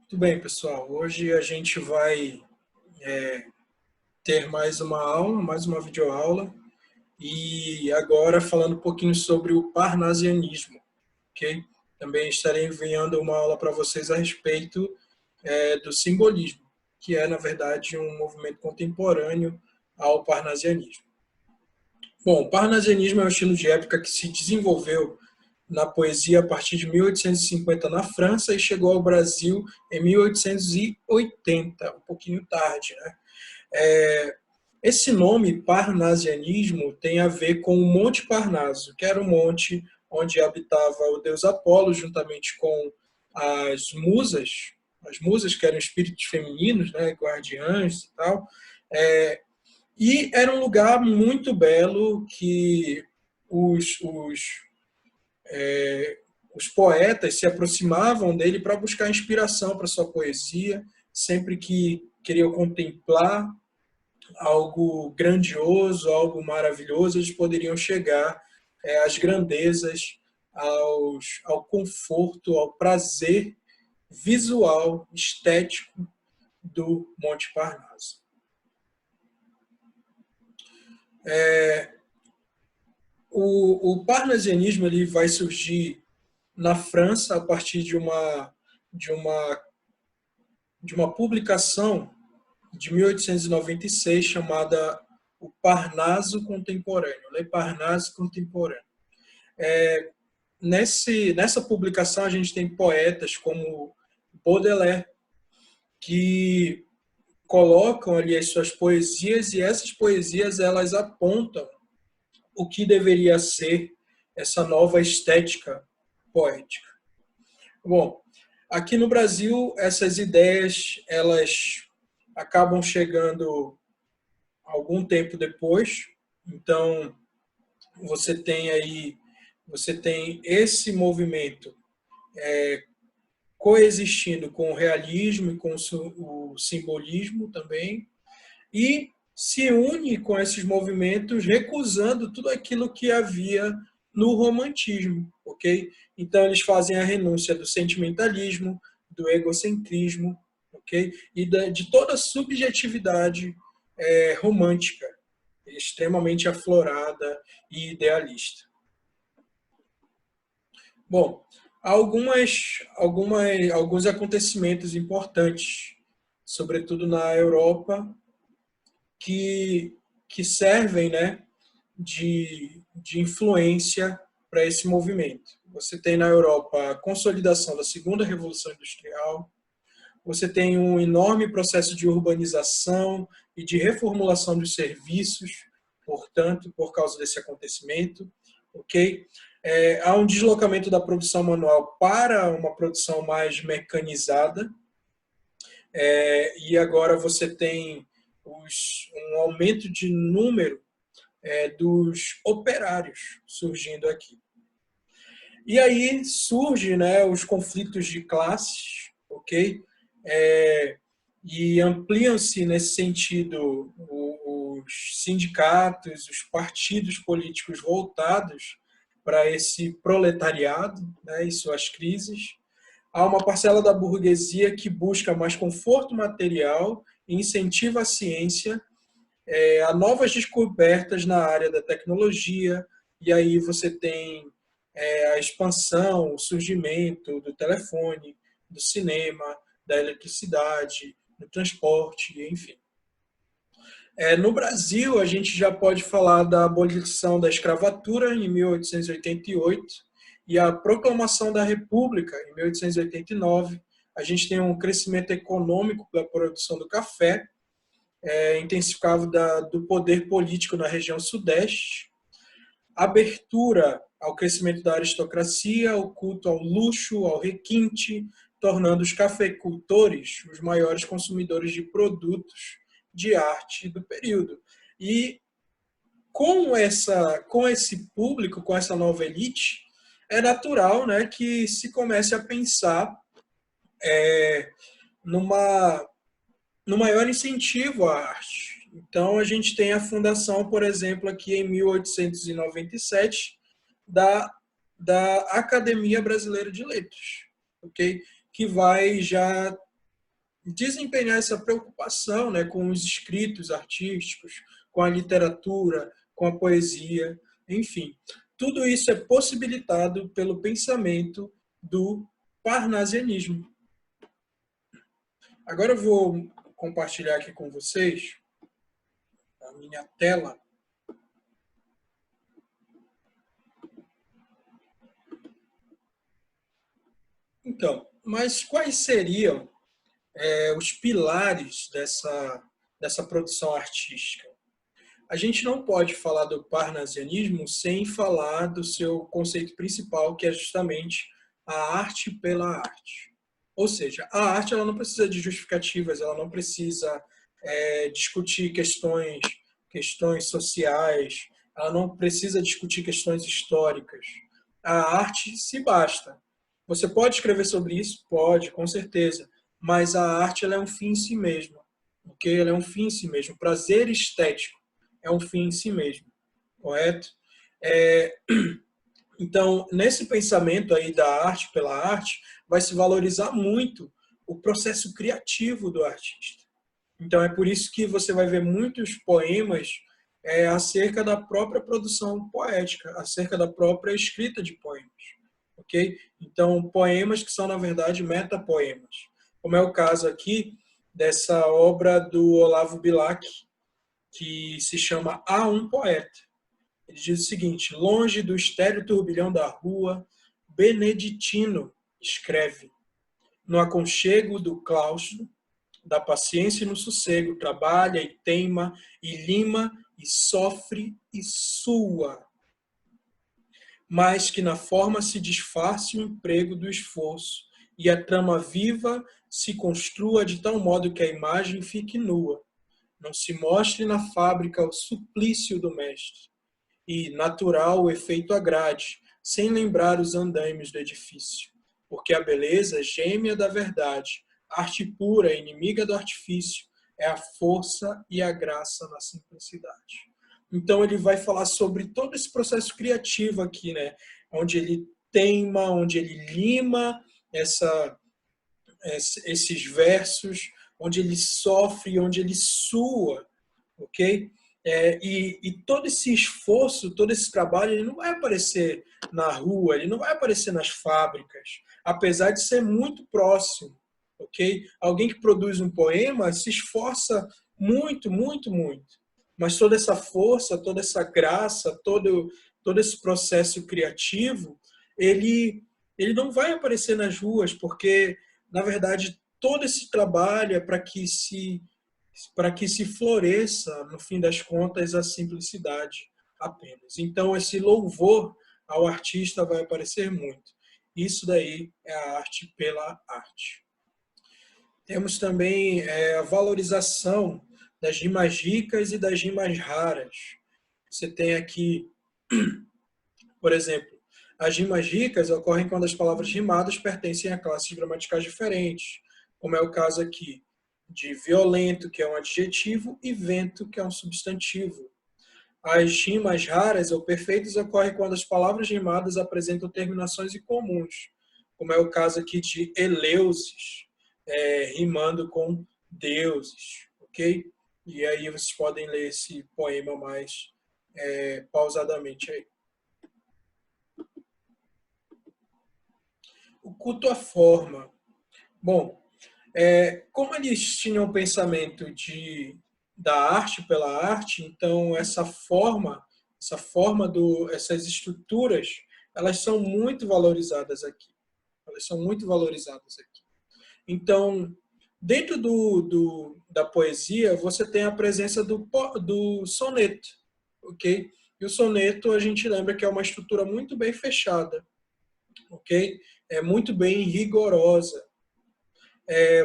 Tudo bem, pessoal. Hoje a gente vai ter mais uma aula, mais uma videoaula, e agora falando um pouquinho sobre o parnasianismo, ok? Também estarei enviando uma aula para vocês a respeito do simbolismo, que é, na verdade, um movimento contemporâneo ao parnasianismo. Bom, o parnasianismo é um estilo de época que se desenvolveu na poesia a partir de 1850 na França e chegou ao Brasil em 1880, um pouquinho tarde, né? Esse nome, parnasianismo, tem a ver com o Monte Parnaso, que era um monte onde habitava o deus Apolo, juntamente com as musas que eram espíritos femininos, né, guardiãs e tal. É, e era um lugar muito belo que os, os, os poetas se aproximavam dele para buscar inspiração para sua poesia, sempre que queriam contemplar algo grandioso, algo maravilhoso, eles poderiam chegar às grandezas, ao conforto, ao prazer visual, estético do Monte Parnaso. O parnasianismo ele vai surgir na França a partir de uma, de uma publicação de 1896 chamada O Parnaso Contemporâneo, Le Parnasse Contemporain. Nessa publicação a gente tem poetas como Baudelaire, que colocam ali as suas poesias e essas poesias elas apontam o que deveria ser essa nova estética poética. Bom, aqui no Brasil essas ideias elas acabam chegando algum tempo depois. Então você tem esse movimento coexistindo com o realismo e com o simbolismo também, e se une com esses movimentos recusando tudo aquilo que havia no romantismo, ok? Então eles fazem a renúncia do sentimentalismo, do egocentrismo, ok? E de toda a subjetividade romântica, extremamente aflorada e idealista. Bom, alguns acontecimentos importantes, sobretudo na Europa, que servem, né, de influência para esse movimento. Você tem na Europa a consolidação da Segunda Revolução Industrial, você tem um enorme processo de urbanização e de reformulação dos serviços, portanto, por causa desse acontecimento, ok? Há um deslocamento da produção manual para uma produção mais mecanizada, e agora você tem um aumento de número dos operários surgindo aqui. E aí surgem, né, os conflitos de classes, ok? E ampliam-se nesse sentido os sindicatos, os partidos políticos voltados para esse proletariado, né, e suas crises. Há uma parcela da burguesia que busca mais conforto material e incentiva a ciência, a novas descobertas na área da tecnologia, e aí você tem a expansão, o surgimento do telefone, do cinema, da eletricidade, do transporte, enfim. No Brasil, a gente já pode falar da abolição da escravatura em 1888 e a proclamação da República em 1889. A gente tem um crescimento econômico da produção do café, intensificado do poder político na região sudeste, abertura ao crescimento da aristocracia, o culto ao luxo, ao requinte, tornando os cafeicultores os maiores consumidores de produtos de arte do período. E com esse público, com essa nova elite, é natural, né, que se comece a pensar no maior incentivo à arte. Então, a gente tem a fundação, por exemplo, aqui em 1897, da Academia Brasileira de Letras, okay? Que vai já desempenhar essa preocupação, né, com os escritos artísticos, com a literatura, com a poesia, enfim. Tudo isso é possibilitado pelo pensamento do parnasianismo. Agora eu vou compartilhar aqui com vocês a minha tela. Então, mas quais seriam os pilares dessa produção artística? A gente não pode falar do parnasianismo sem falar do seu conceito principal, que é justamente a arte pela arte. Ou seja, a arte ela não precisa de justificativas, ela não precisa discutir questões sociais, ela não precisa discutir questões históricas. A arte se basta. Você pode escrever sobre isso? Pode, com certeza. Mas a arte ela é um fim em si mesma. Okay? Ela é um fim em si mesmo. O prazer estético é um fim em si mesmo. Correto? Então, nesse pensamento aí da arte pela arte, vai se valorizar muito o processo criativo do artista. Então, é por isso que você vai ver muitos poemas acerca da própria produção poética, acerca da própria escrita de poemas. Ok? Então, poemas que são, na verdade, metapoemas. Como é o caso aqui dessa obra do Olavo Bilac, que se chama A um Poeta. Ele diz o seguinte: longe do estéril turbilhão da rua, Beneditino escreve. No aconchego do claustro, da paciência e no sossego, trabalha e teima, e lima, e sofre e sua. Mas que na forma se disfarce o emprego do esforço, e a trama viva se construa de tal modo que a imagem fique nua. Não se mostre na fábrica o suplício do mestre, e natural o efeito agrade, sem lembrar os andaimes do edifício. Porque a beleza, gêmea da verdade, arte pura, inimiga do artifício, é a força e a graça na simplicidade. Então ele vai falar sobre todo esse processo criativo aqui, né? Onde ele teima, onde ele lima esses versos, onde ele sofre, onde ele sua, ok? E todo esse esforço, todo esse trabalho, ele não vai aparecer na rua, ele não vai aparecer nas fábricas, apesar de ser muito próximo, ok? Alguém que produz um poema se esforça muito, muito, muito. Mas toda essa força, toda essa graça, todo esse processo criativo, ele não vai aparecer nas ruas, porque, na verdade, todo esse trabalho é para que se floresça, no fim das contas, a simplicidade apenas. Então, esse louvor ao artista vai aparecer muito. Isso daí é a arte pela arte. Temos também a valorização das rimas ricas e das rimas raras. Você tem aqui, por exemplo, as rimas ricas ocorrem quando as palavras rimadas pertencem a classes gramaticais diferentes, como é o caso aqui de violento, que é um adjetivo, e vento, que é um substantivo. As rimas raras ou perfeitas ocorrem quando as palavras rimadas apresentam terminações incomuns, como é o caso aqui de eleusis, rimando com deuses, ok? E aí vocês podem ler esse poema mais pausadamente aí. O culto à forma. Bom, como eles tinham o pensamento da arte pela arte, então essas estruturas, elas são muito valorizadas aqui. Elas são muito valorizadas aqui. Então, dentro da poesia, você tem a presença do soneto, ok? E o soneto, a gente lembra que é uma estrutura muito bem fechada, ok? É muito bem rigorosa.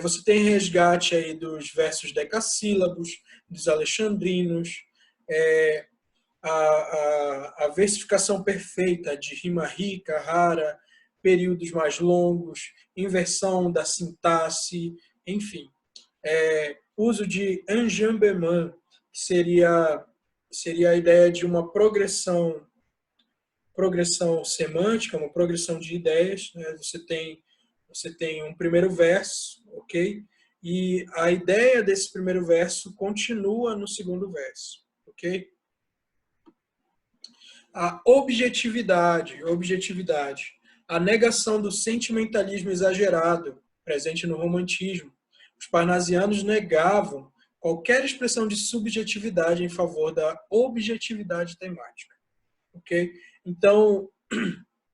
Você tem resgate aí dos versos decassílabos, dos alexandrinos, a versificação perfeita de rima rica, rara, períodos mais longos, inversão da sintaxe, enfim. Uso de enjambement, que seria a ideia de uma progressão semântica, uma progressão de ideias. Né? Você tem um primeiro verso, ok? E a ideia desse primeiro verso continua no segundo verso, ok? A objetividade, a negação do sentimentalismo exagerado presente no romantismo. Os parnasianos negavam qualquer expressão de subjetividade em favor da objetividade temática, ok? Então,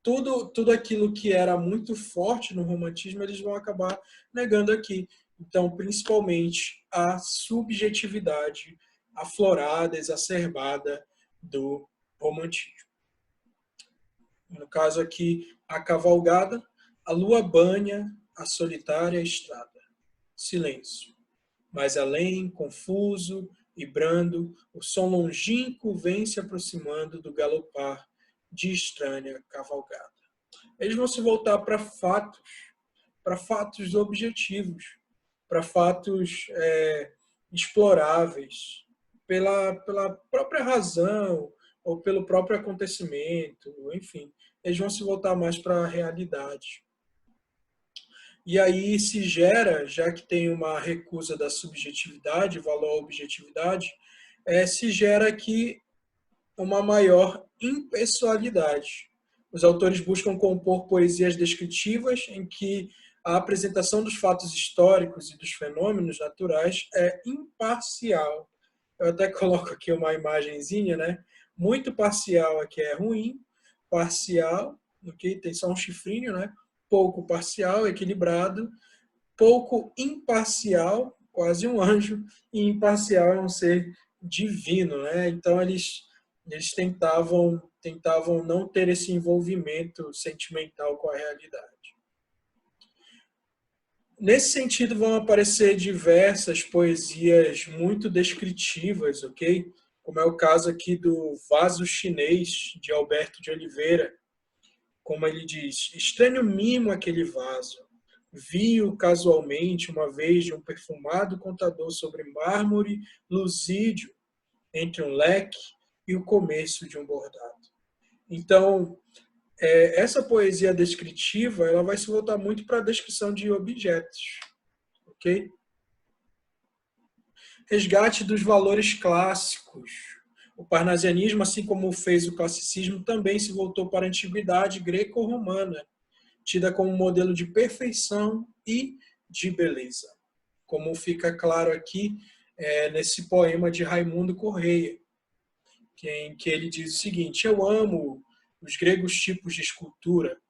tudo aquilo que era muito forte no romantismo, eles vão acabar negando aqui. Então, principalmente a subjetividade aflorada, exacerbada do romantismo. No caso aqui, a cavalgada, a lua banha a solitária estrada. Silêncio. Mais além, confuso e brando, o som longínquo vem se aproximando do galopar de estranha cavalgada. Eles vão se voltar para fatos objetivos, para fatos exploráveis, pela própria razão ou pelo próprio acontecimento, enfim. Eles vão se voltar mais para a realidade. E aí se gera, já que tem uma recusa da subjetividade, valor à objetividade, se gera aqui uma maior impessoalidade. Os autores buscam compor poesias descritivas em que a apresentação dos fatos históricos e dos fenômenos naturais é imparcial. Eu até coloco aqui uma imagenzinha, né? Muito parcial aqui é ruim, parcial, ok? Tem só um chifrinho, né? Pouco parcial, equilibrado, pouco imparcial, quase um anjo, e imparcial é um ser divino, né? Então eles tentavam não ter esse envolvimento sentimental com a realidade. Nesse sentido vão aparecer diversas poesias muito descritivas, ok? Como é o caso aqui do Vaso Chinês, de Alberto de Oliveira. Como ele diz, estranho mimo aquele vaso. Vi-o casualmente uma vez de um perfumado contador sobre mármore luzídio entre um leque e o começo de um bordado. Então, essa poesia descritiva ela vai se voltar muito para a descrição de objetos, ok? Resgate dos valores clássicos. O parnasianismo, assim como fez o classicismo, também se voltou para a antiguidade greco-romana, tida como modelo de perfeição e de beleza. Como fica claro aqui nesse poema de Raimundo Correia, em que ele diz o seguinte: eu amo os gregos tipos de escultura,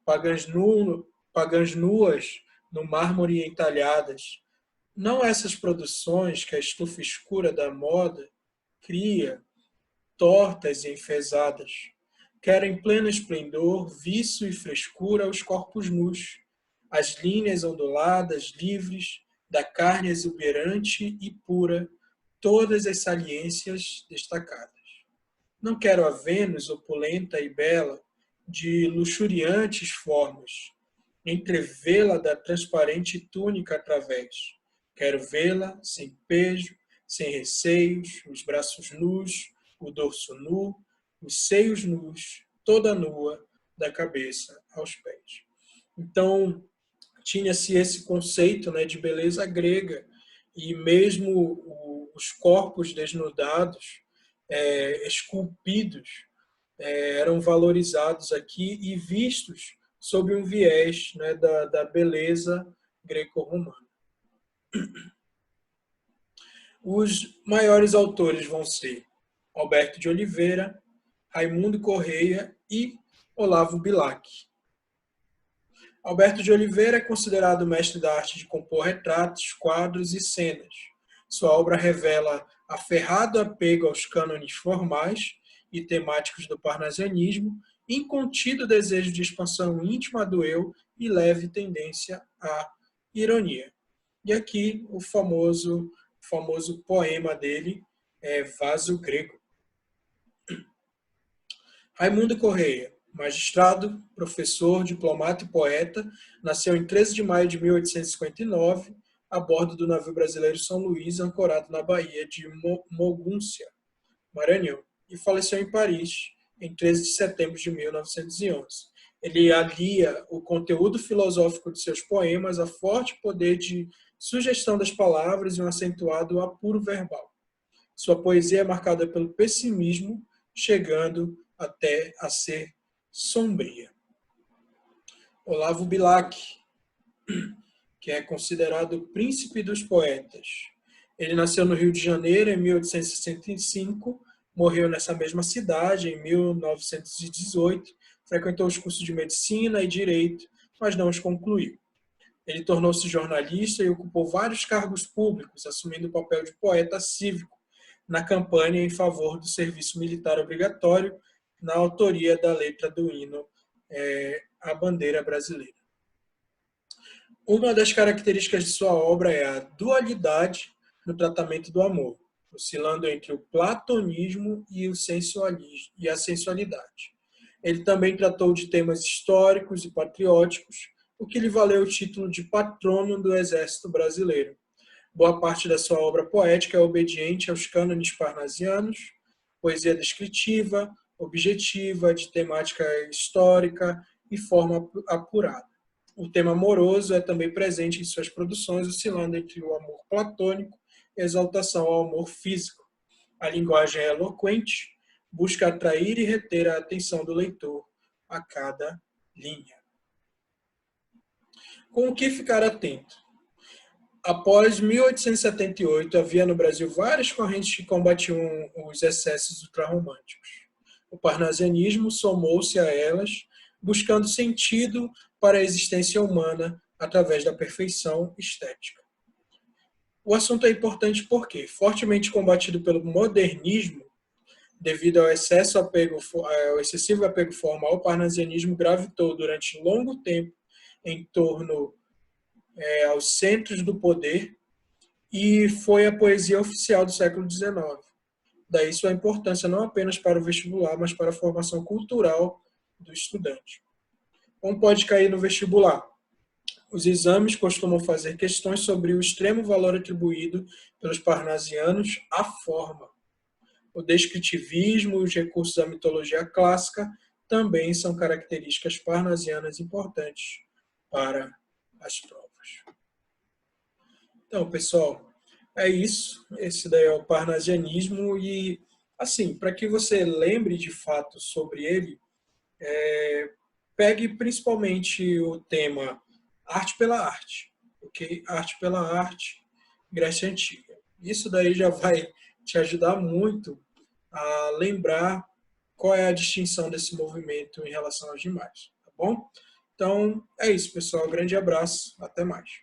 pagãs nuas no mármore entalhadas, não essas produções que a estufa escura da moda cria, tortas e enfesadas. Quero em pleno esplendor, vício e frescura os corpos nus, as linhas onduladas, livres, da carne exuberante e pura, todas as saliências destacadas. Não quero a Vênus opulenta e bela, de luxuriantes formas, entrevê-la da transparente túnica através. Quero vê-la sem pejo, sem receios, os braços nus, o dorso nu, os seios nus, toda nua, da cabeça aos pés. Então, tinha-se esse conceito, né, de beleza grega, e mesmo os corpos desnudados, esculpidos, eram valorizados aqui e vistos sob um viés, né, da beleza greco-romana. Os maiores autores vão ser Alberto de Oliveira, Raimundo Correia e Olavo Bilac. Alberto de Oliveira é considerado mestre da arte de compor retratos, quadros e cenas. Sua obra revela aferrado apego aos cânones formais e temáticos do parnasianismo, incontido desejo de expansão íntima do eu e leve tendência à ironia. E aqui o famoso poema dele é Vaso Grego. Raimundo Correia, magistrado, professor, diplomata e poeta, nasceu em 13 de maio de 1859, a bordo do navio brasileiro São Luís, ancorado na Baía de Mogúncia, Maranhão, e faleceu em Paris, em 13 de setembro de 1911. Ele alia o conteúdo filosófico de seus poemas a forte poder de sugestão das palavras e um acentuado apuro verbal. Sua poesia é marcada pelo pessimismo, chegando até a ser sombria. Olavo Bilac, que é considerado o príncipe dos poetas. Ele nasceu no Rio de Janeiro em 1865, morreu nessa mesma cidade em 1918, frequentou os cursos de medicina e direito, mas não os concluiu. Ele tornou-se jornalista e ocupou vários cargos públicos, assumindo o papel de poeta cívico na campanha em favor do serviço militar obrigatório, na autoria da letra do hino à bandeira brasileira. Uma das características de sua obra é a dualidade no tratamento do amor, oscilando entre o platonismo e o sensualismo e a sensualidade. Ele também tratou de temas históricos e patrióticos, o que lhe valeu o título de patrono do Exército Brasileiro. Boa parte da sua obra poética é obediente aos cânones parnasianos, poesia descritiva, objetiva, de temática histórica e forma apurada. O tema amoroso é também presente em suas produções, oscilando entre o amor platônico e a exaltação ao amor físico. A linguagem é eloquente, busca atrair e reter a atenção do leitor a cada linha. Com o que ficar atento? Após 1878, havia no Brasil várias correntes que combatiam os excessos ultrarromânticos. O parnasianismo somou-se a elas, buscando sentido para a existência humana através da perfeição estética. O assunto é importante porque, fortemente combatido pelo modernismo, devido ao excessivo apego formal, o parnasianismo gravitou durante longo tempo em torno aos centros do poder e foi a poesia oficial do século XIX. Daí sua importância não apenas para o vestibular, mas para a formação cultural do estudante. Como pode cair no vestibular? Os exames costumam fazer questões sobre o extremo valor atribuído pelos parnasianos à forma. O descritivismo e os recursos da mitologia clássica também são características parnasianas importantes para as provas. Então, pessoal, é isso. Esse daí é o parnasianismo e, assim, para que você lembre de fato sobre ele, pegue principalmente o tema arte pela arte, ok? Arte pela arte, Grécia Antiga. Isso daí já vai te ajudar muito a lembrar qual é a distinção desse movimento em relação aos demais, tá bom? Então, é isso, pessoal. Grande abraço. Até mais.